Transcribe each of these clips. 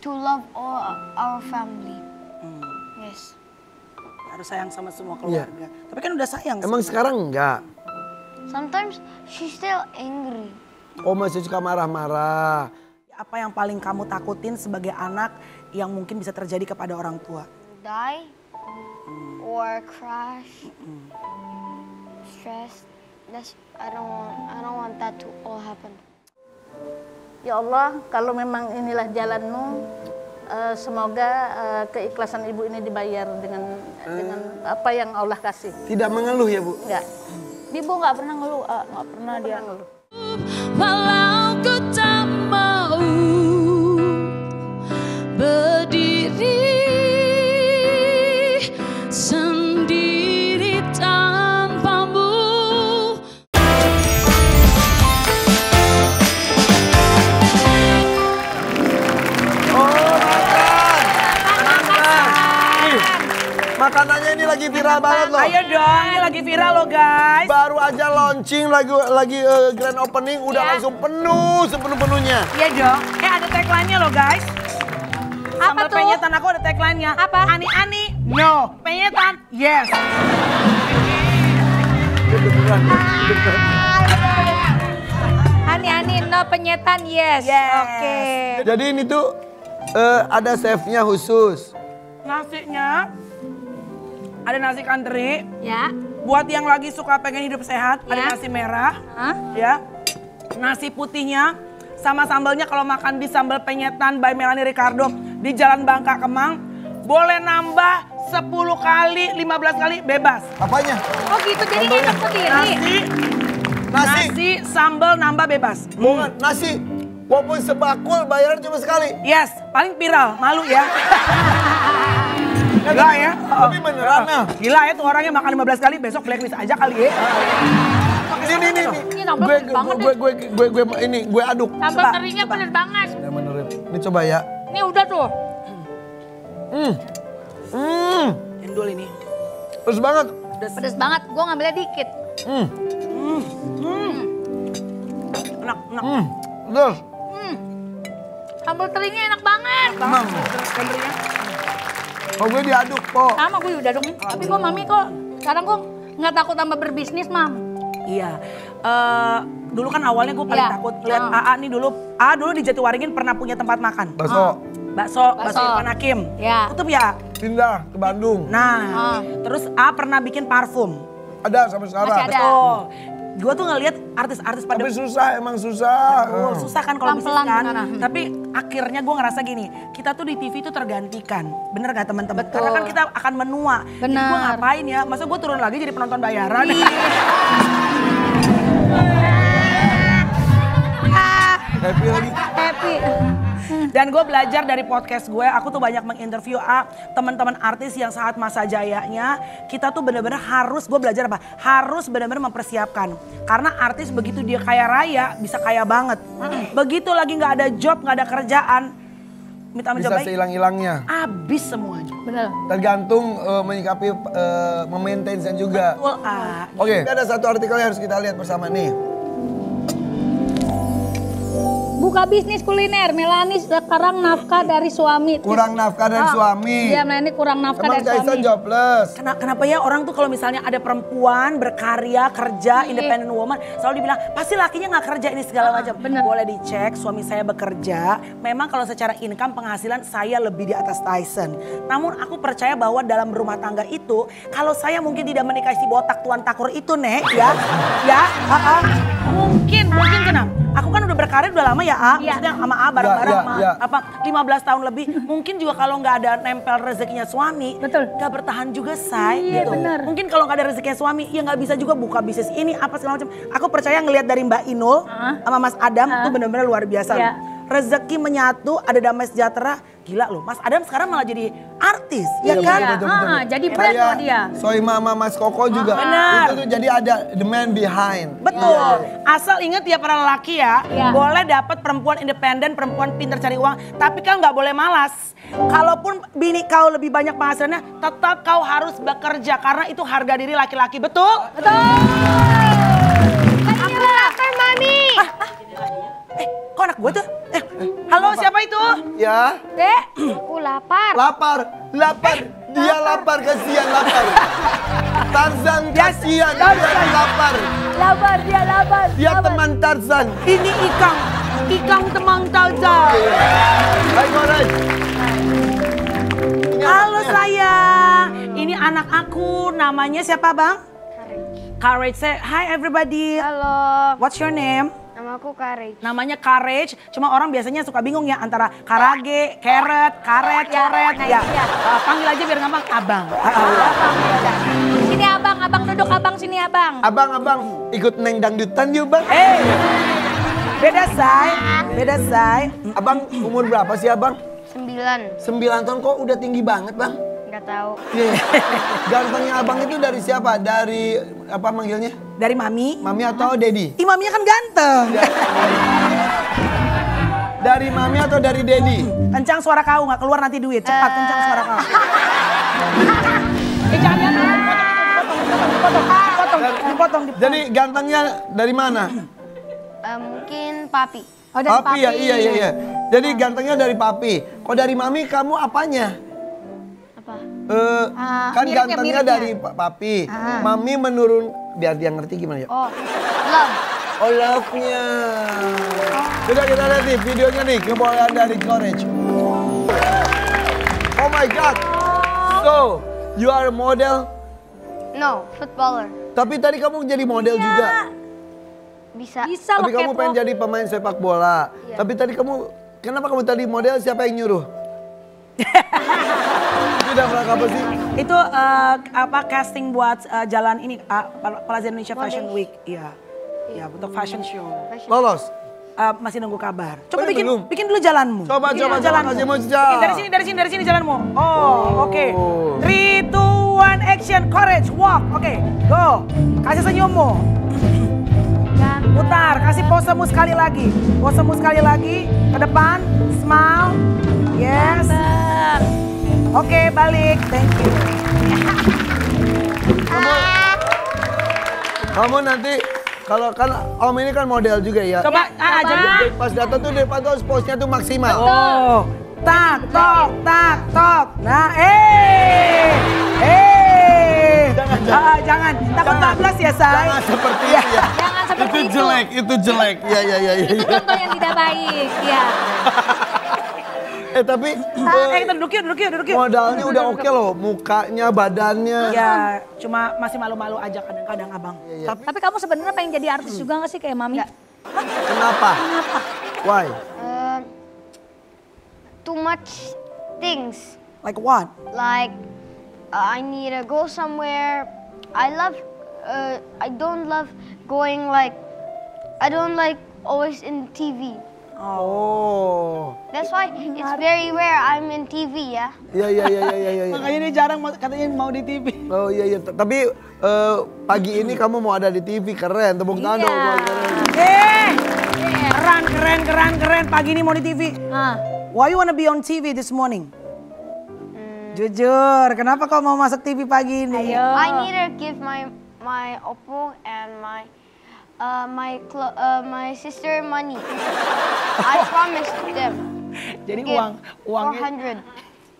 to love all our family. Yes. Harus sayang sama semua keluarga. Tapi kan udah sayang. Emang sekarang enggak? Sometimes she's still angry. Oh masih suka marah-marah. Apa yang paling kamu takutin sebagai anak yang mungkin bisa terjadi kepada orang tua? Die or crash, stress. I don't want that to all happen. Ya Allah, kalau memang inilah jalanmu, semoga keikhlasan ibu ini dibayar dengan apa yang Allah kasih. Tidak mengeluh ya Bu? Enggak. Ibu nggak pernah ngeluh, nggak pernah dia ngeluh. Walau ku tak mau berdiri sendiri tanpamu. Makanannya ini lagi viral banget loh. Ayo dong, ini lagi viral loh guys. Baru aja launching lagi grand opening udah langsung penuh sepenuh-penuhnya. Iya dong. Ada tagline-nya loh guys. Apa Sambal tuh? penyetan aku ada tagline-nya. Apa? Ani-ani, no. Penyetan, yes. Ani-ani no penyetan yes. Yes. Oke. Jadi ini tuh ada chefnya khusus. Nasinya ada nasi kantri. Ya. Buat yang lagi suka pengen hidup sehat, ada Ya. nasi merah. Hah? Ya. Nasi putihnya sama sambalnya kalau makan di sambal penyetan by Melanie Ricardo di Jalan Bangka Kemang boleh nambah 10 kali, 15 kali bebas. Apanya? Oh gitu, jadi enak sendiri. Nasi. Sambal nambah bebas. Bukan, nasi. Walaupun sebakul bayaran cuma sekali. Yes, paling viral, malu ya. Gila ya. Tapi beneran Mel. Gila ya tuh orangnya makan 15 kali, besok blacklist aja kali ya. Ini. Ini sambal pedes banget deh. Gue aduk. Sambal terinya pedes banget. Ya beneran. Ini coba ya. Ini udah tuh. Endul ini. Terus banget. Pedes banget, gua ngambilnya dikit. Enak. Terus. Sambal terinya enak banget. Sambelnya. Oh gue diaduk kok. Sama gue udah dong. Tapi kok mami kok sekarang kok nggak takut tambah berbisnis, Mam? Iya. Dulu kan awalnya gue paling Iya. takut lihat AA nih dulu. AA dulu di Jatiwaringin pernah punya tempat makan. Bakso. Bakso Irfan Hakim. Ya. Tutup ya. Pindah ke Bandung. Nah, terus A pernah bikin parfum. Ada sampai sekarang. Masih ada. Betul. Gue tuh ngeliat artis-artis pada Tapi susah, emang susah. susah kan kalau bisnis Pelan-pelan kan. gimana? Tapi akhirnya gue ngerasa gini, kita tuh di TV tuh tergantikan. Bener gak teman-teman? Betul. Karena kan kita akan menua. Jadi Benar. gue ngapain ya? Masa gue turun lagi jadi penonton bayaran? Happy lagi. Happy. Dan gue belajar dari podcast gue, aku tuh banyak menginterview teman-teman artis yang saat masa jayanya. Kita tuh bener-bener harus, gue belajar apa? Harus bener-bener mempersiapkan. Karena artis begitu dia kaya raya, bisa kaya banget. Begitu lagi gak ada job, gak ada kerjaan, minta Bisa baik, sehilang-hilangnya. abis semuanya. Bener. Tergantung menyikapi, memaintain juga. Betul, ah. Oke, ada satu artikel yang harus kita lihat bersama nih. Buka bisnis kuliner, Melanie sekarang nafkah dari suami. Kurang nafkah dari suami. Iya, Melanie kurang nafkah Emang dari Kaisa suami. jobless. Kenapa ya orang tuh kalau misalnya ada perempuan berkarya, kerja, independent woman, selalu dibilang pasti lakinya nggak kerja ini segala macam. bener. Boleh dicek, suami saya bekerja. Memang kalau secara income penghasilan saya lebih di atas Tyson. Namun aku percaya bahwa dalam rumah tangga itu, kalau saya mungkin tidak menikahi si botak tuan takur itu, Nek, mungkin kenapa? Aku kan udah berkarir udah lama ya, maksudnya sama A bareng-bareng Ya. 15 tahun lebih. Mungkin juga kalau nggak ada nempel rezekinya suami, Betul. nggak bertahan juga, Say. Iya, gitu. bener. Mungkin kalau nggak ada rezekinya suami, ya nggak bisa juga buka bisnis ini apa segala macam. Aku percaya ngelihat dari Mbak Inul sama Mas Adam tuh bener-bener luar biasa. Iya. Rezeki menyatu, ada damai sejahtera. Gila loh, Mas Adam sekarang malah jadi artis, ya kan? betul. Jadi brand loh dia. Soima sama Mas Koko juga. Benar. Itu tuh jadi ada the man behind. Betul. Asal ingat ya para lelaki ya, Iya. boleh dapat perempuan independen, perempuan pintar cari uang, tapi kau nggak boleh malas. Kalaupun bini kau lebih banyak penghasilannya, tetap kau harus bekerja karena itu harga diri laki-laki, betul? Betul. Aku lapar, Mami. Kok anak gue tuh? Halo, siapa itu? Ya. Dek, Aku lapar. Lapar. Dia lapar, kasihan lapar. Tarzan kasihan, dia lapar. dia lapar. Dia teman Tarzan. Ini Ikang teman Tarzan. Hai Courage. Halo sayang, ini anak aku, namanya siapa bang? Courage. Say hi everybody. Halo. What's your name? Nama aku Courage. Namanya Courage, cuma orang biasanya suka bingung ya antara karage, karet, coret, ya. Panggil aja biar gampang, abang. Sini abang duduk abang, sini abang. Abang, ikut neng dangdutan yuk bang. Beda say. Abang umur berapa sih abang? 9. 9 tahun kok udah tinggi banget bang? Nggak tahu. Gantengnya abang itu dari siapa? Dari apa manggilnya? Dari mami. Mami atau daddy? Ih maminya kan ganteng. Dari mami atau dari daddy? Kencang suara kau, nggak keluar nanti duit. Cepat kencang suara kau. Jangan dipotong. Jadi gantengnya dari mana? Mungkin papi. Oh, dari Papi ya, iya. Jadi gantengnya dari papi. Kok dari mami kamu apanya? Apa? Kan miripnya, gantengnya miripnya. dari papi. Mami menurun, biar dia ngerti gimana ya? Oh, love. Oh love-nya. Sudah kita lihat nih videonya nih, kebolehan dari Courage. Oh my God. So, you are a model? No, footballer. Tapi tadi kamu jadi model juga. Bisa. Bisa Tapi loh kamu pengen catwalk. jadi pemain sepak bola. Tapi tadi kenapa kamu tadi model, siapa yang nyuruh? Tidak merangkap apa sih? Itu casting buat jalan ini Plaza Indonesia Fashion Week. Iya. Iya, untuk fashion show. Lolos? Masih nunggu kabar. Coba ini belum? bikin dulu jalanmu. Coba, jalanmu. kasih mujizat. Dari sini jalanmu. Oh, oke. 3, 2, 1, action, Courage, walk. Oke, go. Kasih senyummu. Putar, kasih posemu sekali lagi. Ke depan, smile. Yes. Oke, balik. Thank you. Kamu nanti, kalau kan Om ini kan model juga ya. Coba, jadi. Pas datang tuh depan tuh pose-nya tuh maksimal. Oh, tak, tok. Nah, jangan. Takut bablas ya, say. Jangan seperti itu ya. Jangan seperti itu. Itu jelek. Iya. Itu contoh yang tidak baik, ya. Tapi Kita duduk yuk. modalnya udah oke loh, mukanya, badannya. Ya, cuma masih malu-malu aja kadang-kadang abang. Tapi kamu sebenarnya pengen jadi artis juga nggak sih kayak mami? Kenapa? Why? Too much things. Like what? Like, I need to go somewhere. I don't love going like, I don't like always in TV. Oh. That's why it's very rare I'm in TV ya. Iya. Makanya dia jarang katanya mau di TV. Oh iya. Tapi pagi ini kamu mau ada di TV, keren. Tepuk tangan dong. buat keren. Keren. Pagi ini mau di TV. Why you wanna be on TV this morning? Jujur, kenapa kau mau masuk TV pagi ini? Ayo. I need to give my oppo and my sister money. I promised them. Jadi Give uangnya. 400.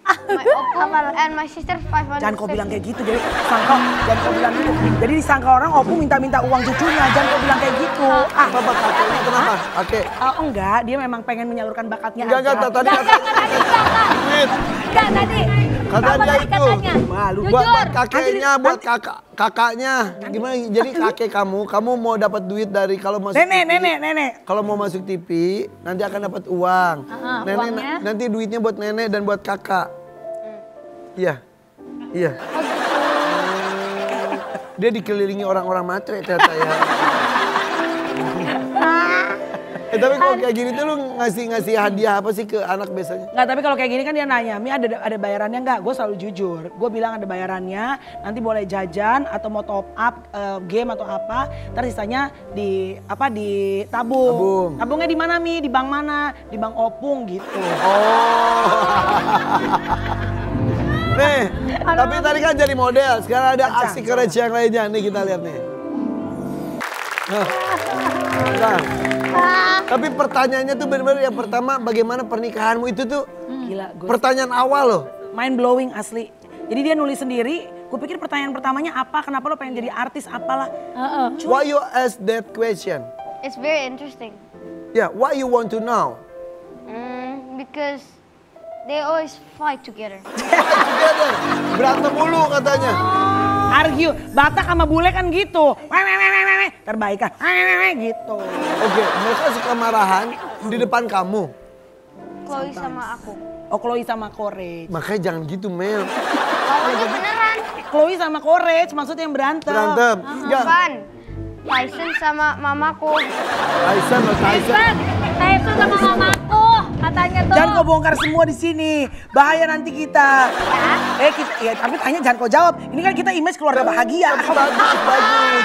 My oppo and my sister 500. Jangan kau bilang kayak gitu, jadi jangan kau bilang gitu. Jadi disangka orang Opung minta uang cucunya, jangan kau bilang kayak gitu. Bapak kakeknya kenapa? Kakek. Enggak, dia memang pengen menyalurkan bakatnya Enggak, aja. tadi kata duit. Enggak tadi. Kata Apa dia tadi itu. katanya? Malu. Buat Jujur. kakeknya, buat kakaknya. Gimana? Jadi kakek kamu mau dapat duit dari kalau masuk Nenek. Kalau mau masuk TV, nanti akan dapat uang. Nenek uangnya? nanti duitnya buat nenek dan buat kakak. Iya. Dia dikelilingi orang-orang matre ternyata ya. Tapi kalau kayak gini tuh lu ngasih hadiah apa sih ke anak biasanya? Nggak, tapi kalau kayak gini kan dia nanya, Mi ada bayarannya nggak? Gue selalu jujur. Gue bilang ada bayarannya, nanti boleh jajan atau mau top up game atau apa. Ntar sisanya ditabung. Tabungnya di mana Mi? Di bank mana? Di bank Opung gitu. Oh. Nih, tapi tadi kan jadi model. Sekarang ada aksi Courage yang lainnya. Nih kita lihat nih. Nah. Tapi pertanyaannya tuh benar-benar yang pertama bagaimana pernikahanmu itu tuh Gila, gue pertanyaan awal loh. mind blowing asli. Jadi dia nulis sendiri, gue pikir pertanyaan pertamanya apa, kenapa lo pengen jadi artis, apalah. Why you ask that question? It's very interesting. Yeah, why you want to know? Because they always fight together. Together. Berantem mulu katanya. Argue, Batak sama bule kan gitu. Terbaik kan, gitu. Oke, mereka suka marahan di depan kamu. Chloe sama aku. Oh, Chloe sama Courage. Makanya jangan gitu, Mel. Lawannya beneran. Chloe sama Courage maksudnya yang berantem. Berantem. Ya, Bukan. Tyson sama mamaku. Tyson loh, Tyson. Tyson sama mamaku katanya tuh. Jangan kau bongkar semua di sini, bahaya nanti kita. Kita, ya tapi tanya jangan kau jawab. Ini kan kita image keluarga bahagia. Bagus.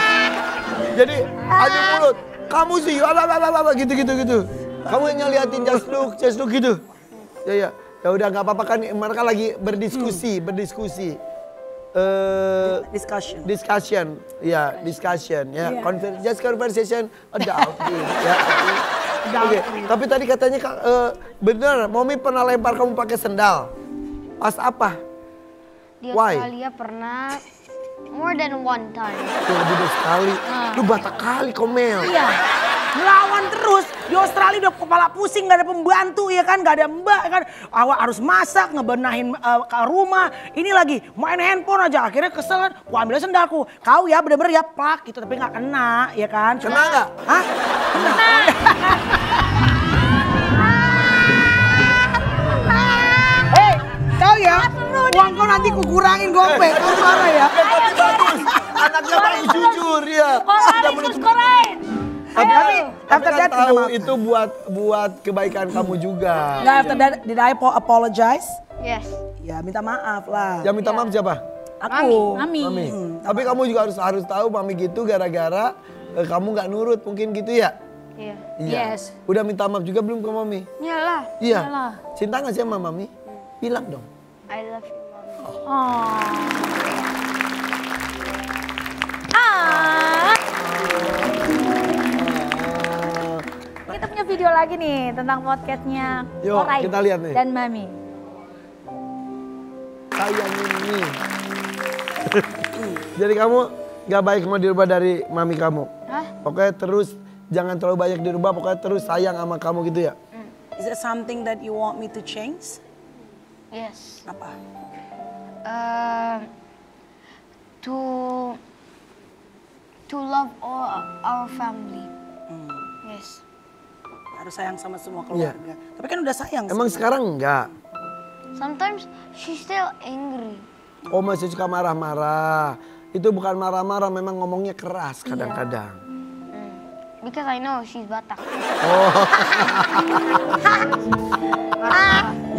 Jadi, adu mulut. Kamu sih, gitu. Kamu yang liatin just look gitu. Ya. Ya udah nggak apa-apa kan mereka lagi berdiskusi. Discussion. Ya. Just conversation adult. Ya. Oke, tapi tadi katanya bener, Mommy pernah lempar kamu pakai sendal. Pas apa? Di Why? Australia pernah more than one time. Tuh, lebih dari sekali. Lu Batak kali Komel. Iya, melawan terus. Di Australia udah kepala pusing, gak ada pembantu ya kan, gak ada mbak ya kan. Awal harus masak, ngebenahin ke rumah. Ini lagi main handphone aja, akhirnya kesel kan. Ku ambil sendalku, kau ya bener-bener ya plak gitu, tapi gak kena ya kan. Kena nggak? Hah? Kena. Hei, kau ya, uang kau nanti kukurangin gope, kau marah ya. Tapi bagus. Anaknya bagus jujur ya. Udah menutup. Tapi after kan that tahu minta maaf. itu buat kebaikan kamu juga. Nggak, after that, did I apologize? Yes. Ya minta maaf lah. Yang minta maaf siapa? Aku. Mami. Mami. Tapi kamu juga harus tahu Mami gitu gara-gara kamu nggak nurut mungkin gitu ya? Iya. Iya. Yes. Udah minta maaf juga belum ke Mami? Iyalah. Iya. Iyalah. Cinta nggak sih sama Mami? Bilang dong. I love you, mommy. Oh. Kita punya video lagi nih tentang podcastnya Yuk, Korai kita lihat nih. dan Mami. Sayang ini. Jadi kamu nggak baik mau dirubah dari Mami kamu? Hah? Pokoknya terus jangan terlalu banyak dirubah, pokoknya terus sayang sama kamu gitu ya? Is it something that you want me to change? Yes. Apa? To love all our family. Yes. Harus sayang sama semua keluarga. Tapi kan udah sayang. Emang sekarang enggak? Sometimes she's still angry. Oh masih suka marah-marah. Itu bukan marah-marah, memang ngomongnya keras kadang-kadang. Because I know she's Batak.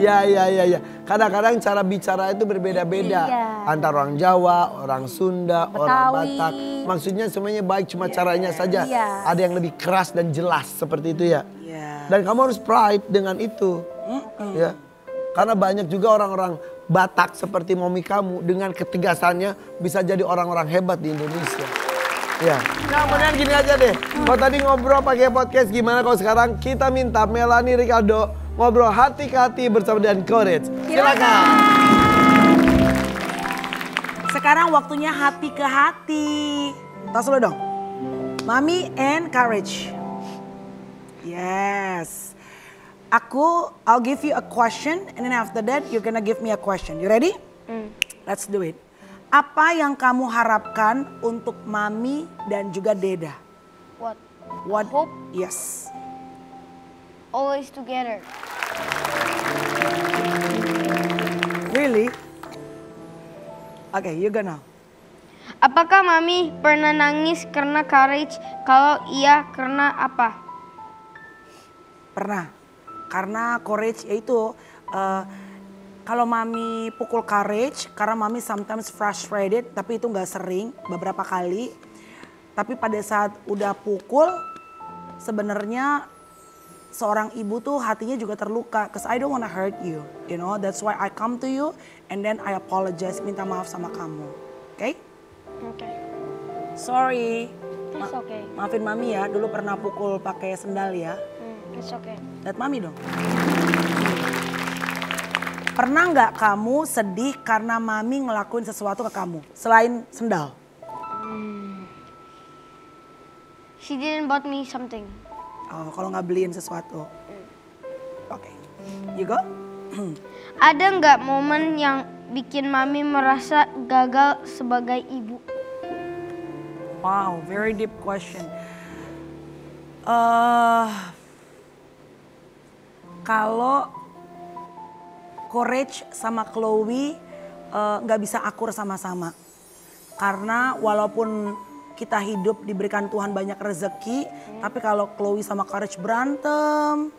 Iya. Kadang-kadang cara bicara itu berbeda-beda. Iya. Antara orang Jawa, orang Sunda, orang Betawi. Batak. Maksudnya semuanya baik, cuma caranya saja. Iya. Ada yang lebih keras dan jelas seperti itu ya. Iya. Dan kamu harus pride dengan itu. Ya. Karena banyak juga orang-orang Batak seperti Mommy kamu dengan ketegasannya bisa jadi orang-orang hebat di Indonesia. Ya. Nah, benar gini aja deh. Kalau tadi ngobrol pakai podcast gimana kalau sekarang kita minta Melanie Ricardo ngobrol hati ke hati bersama dengan Courage. Silakan. Sekarang waktunya hati ke hati. Tas dulu dong. Mami and Courage. Yes. I'll give you a question and then after that you're gonna give me a question. You ready? Let's do it. Apa yang kamu harapkan untuk Mami dan juga Deda? What? Hope. Yes. Always together. Really? Okay, you go now. Apakah Mami pernah nangis karena Courage? Kalau iya, karena apa? Pernah. Karena Courage yaitu kalau Mami pukul Courage, karena Mami sometimes frustrated, tapi itu nggak sering, beberapa kali. Tapi pada saat udah pukul, sebenarnya seorang ibu tuh hatinya juga terluka. Cause I don't wanna hurt you, you know. That's why I come to you and then I apologize, minta maaf sama kamu. Okay? Oke. Sorry. It's okay. Maafin mami ya, dulu pernah pukul pakai sendal ya. It's okay. Lihat mami dong. Pernah nggak kamu sedih karena mami ngelakuin sesuatu ke kamu selain sendal? She didn't bought me something. Oh, kalau nggak beliin sesuatu. Oke, you go. Ada nggak momen yang bikin mami merasa gagal sebagai ibu? Wow, very deep question. Kalau Courage sama Chloe nggak bisa akur sama-sama. Karena walaupun kita hidup diberikan Tuhan banyak rezeki, tapi kalau Chloe sama Courage berantem,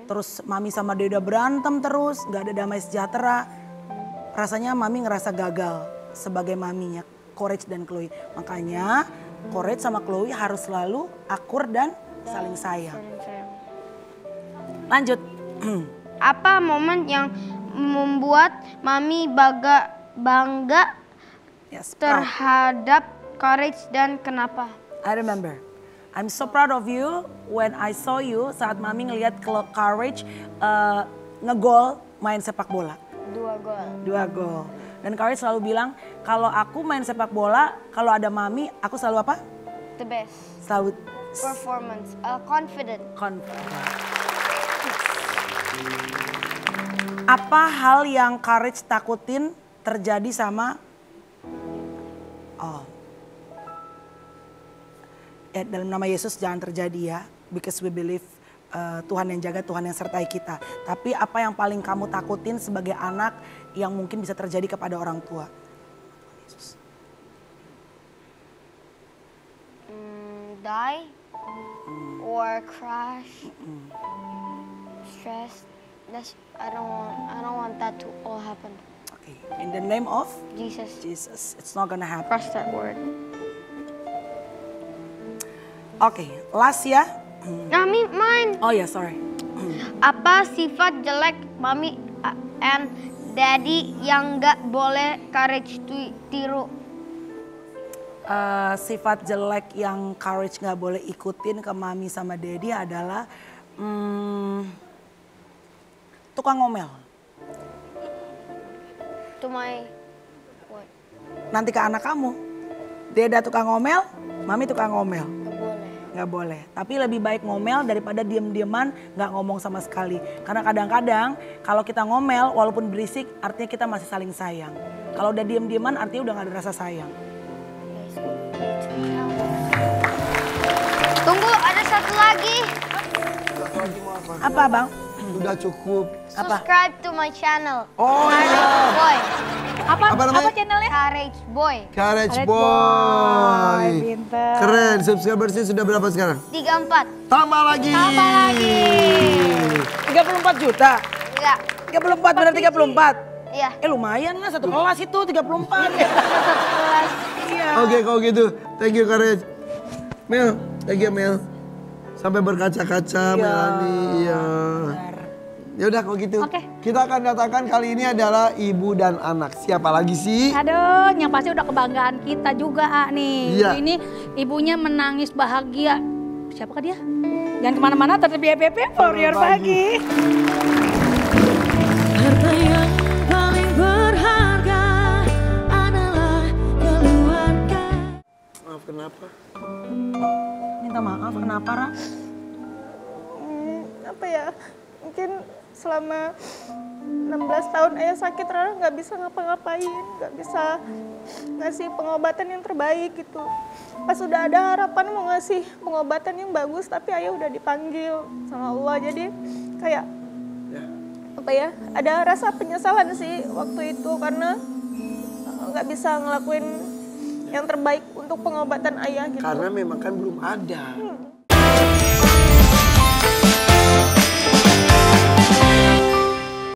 terus mami sama Deda berantem terus, nggak ada damai sejahtera, rasanya mami ngerasa gagal sebagai maminya Courage dan Chloe. Makanya Courage sama Chloe harus selalu akur dan saling sayang. Lanjut. Apa momen yang membuat mami bangga Yes, proud. terhadap Courage dan kenapa? I remember. I'm so proud of you when I saw you saat mami ngelihat Courage ngegol main sepak bola. 2 gol. Dan Courage selalu bilang, kalau aku main sepak bola, kalau ada mami, aku selalu apa? The best. Selalu Performance. Confident. confident. Apa hal yang Courage takutin terjadi sama dalam nama Yesus jangan terjadi ya, because we believe Tuhan yang jaga, Tuhan yang sertai kita. Tapi apa yang paling kamu takutin sebagai anak yang mungkin bisa terjadi kepada orang tua? Yesus. Die or crash, stress. I don't want that to all happen. Okay. In the name of Jesus. it's not gonna happen. Cross that word. Okay, last ya. Mine. Oh ya, sorry. Apa sifat jelek mami and daddy yang nggak boleh Courage tiru? Sifat jelek yang Courage nggak boleh ikutin ke mami sama daddy adalah tukang ngomel. To my what? Nanti ke anak kamu, Deda tukang ngomel, mami tukang ngomel. Nggak boleh. Tapi lebih baik ngomel daripada diem-dieman nggak ngomong sama sekali. Karena kadang-kadang kalau kita ngomel walaupun berisik artinya kita masih saling sayang. Kalau udah diem-dieman artinya udah nggak ada rasa sayang. Tunggu, ada satu lagi. Apa bang? Sudah cukup. Apa? Subscribe to my channel. Oh Courage iya. Boy. Apa namanya? Apa channelnya? Courage Boy. Courage Boy. Pinter. Keren, subscribersnya sudah berapa sekarang? 34. Tambah lagi. 34 juta. Enggak. 34 benar 34. Iya. Lumayan lah satu kelas itu 34. Iya. Oke kalau gitu, thank you Courage. Mel, thank you Mel. Sampai berkaca-kaca Melani. Iya. Ya udah kalau gitu. Oke. Kita akan datangkan kali ini adalah ibu dan anak. Siapa lagi sih? Aduh, yang pasti udah kebanggaan kita juga nih. Iya. Ini ibunya menangis bahagia. Siapakah dia? Jangan kemana-mana, tetap di EPP for your pagi. Harta yang paling berharga adalah keluarga. Maaf kenapa? Minta maaf kenapa Ra? Apa ya, mungkin selama 16 tahun ayah sakit, Rara nggak bisa ngapa-ngapain, nggak bisa ngasih pengobatan yang terbaik gitu. Pas udah ada harapan mau ngasih pengobatan yang bagus, tapi ayah udah dipanggil sama Allah, jadi kayak apa ya, ada rasa penyesalan sih waktu itu karena nggak bisa ngelakuin yang terbaik untuk pengobatan ayah gitu. Karena memang kan belum ada.